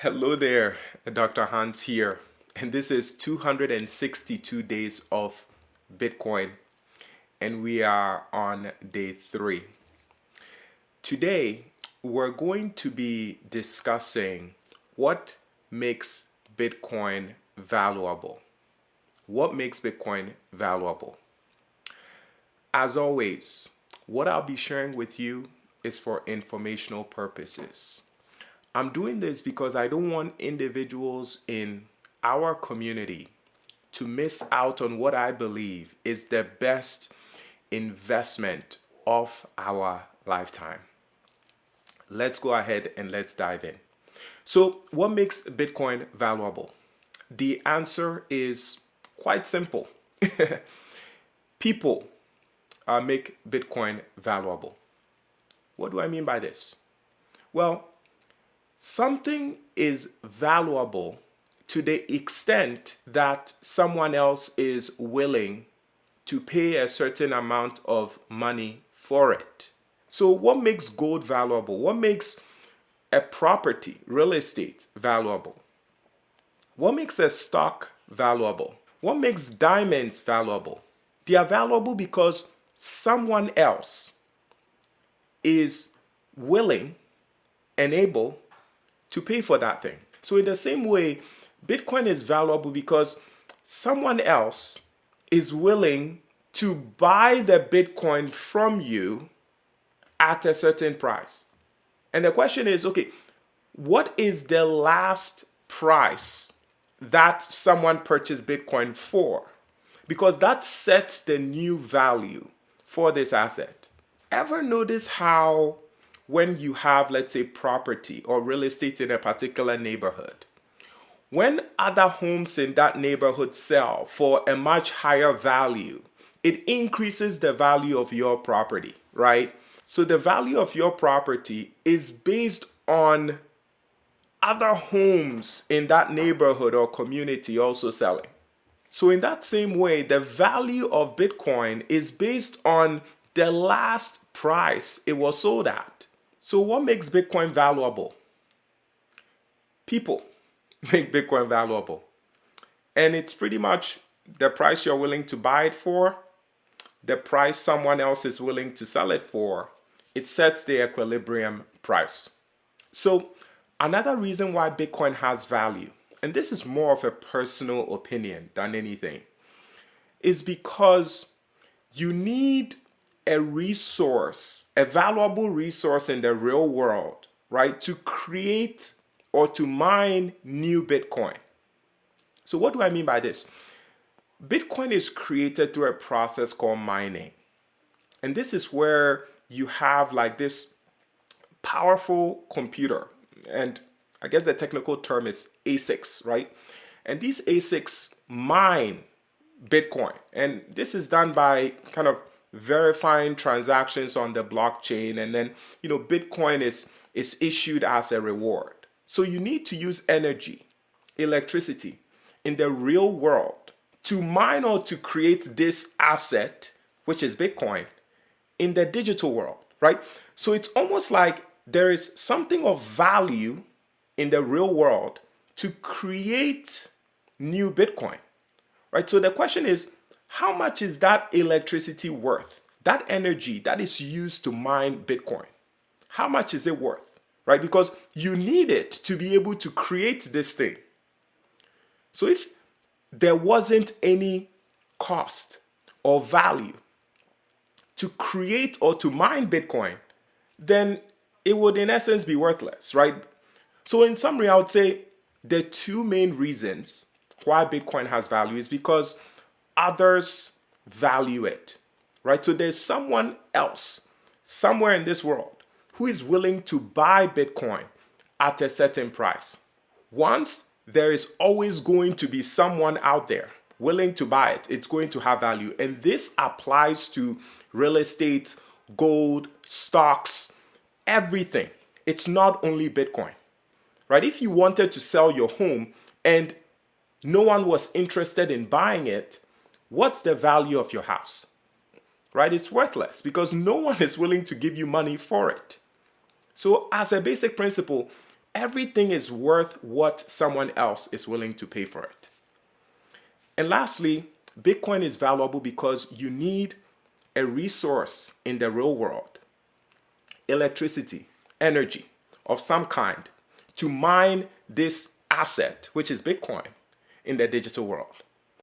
Hello there, Dr. Hans here, and this is 262 days of Bitcoin, and we are on day 3. Today, we're going to be discussing what makes Bitcoin valuable. What makes Bitcoin valuable? As always, what I'll be sharing with you is for informational purposes. I'm doing this because I don't want individuals in our community to miss out on what I believe is the best investment of our lifetime. Let's go ahead and let's dive in. So, what makes Bitcoin valuable? The answer is quite simple. People make Bitcoin valuable. What do I mean by this? Well, something is valuable to the extent that someone else is willing to pay a certain amount of money for it. So what makes gold valuable? What makes a property, real estate, valuable? What makes a stock valuable? What makes diamonds valuable? They are valuable because someone else is willing and able to pay for that thing. So in the same way, Bitcoin is valuable because someone else is willing to buy the Bitcoin from you at a certain price. And the question is, okay, what is the last price that someone purchased Bitcoin for? Because that sets the new value for this asset. Ever notice how when you have, let's say, property or real estate in a particular neighborhood, when other homes in that neighborhood sell for a much higher value, it increases the value of your property, right? So the value of your property is based on other homes in that neighborhood or community also selling. So in that same way, the value of Bitcoin is based on the last price it was sold at. So what makes Bitcoin valuable? People make Bitcoin valuable. And it's pretty much the price you're willing to buy it for, the price someone else is willing to sell it for. It sets the equilibrium price. So another reason why Bitcoin has value, and this is more of a personal opinion than anything, is because you need a resource, a valuable resource in the real world, right, to create or to mine new Bitcoin. So what do I mean by this? Bitcoin is created through a process called mining. And this is where you have like this powerful computer. And I guess the technical term is ASICs, right? And these ASICs mine Bitcoin. And this is done by kind of verifying transactions on the blockchain, and then Bitcoin is issued as a reward. So you need to use energy, electricity in the real world to mine or to create this asset, which is Bitcoin, in the digital world, right? So it's almost like there is something of value in the real world to create new Bitcoin, right? So the question is, how much is that electricity worth? That energy that is used to mine Bitcoin, how much is it worth, right? Because you need it to be able to create this thing. So if there wasn't any cost or value to create or to mine Bitcoin, then it would in essence be worthless, right? So in summary, I would say the two main reasons why Bitcoin has value is because others value it, right? So there's someone else somewhere in this world who is willing to buy Bitcoin at a certain price. Once there is always going to be someone out there willing to buy it, it's going to have value. And this applies to real estate, gold, stocks, everything. It's not only Bitcoin, right? If you wanted to sell your home and no one was interested in buying it, what's the value of your house, right? It's worthless because no one is willing to give you money for it. So as a basic principle, Everything is worth what someone else is willing to pay for it. And lastly, Bitcoin is valuable because you need a resource in the real world, electricity, energy of some kind, to mine this asset, which is Bitcoin, in the digital world.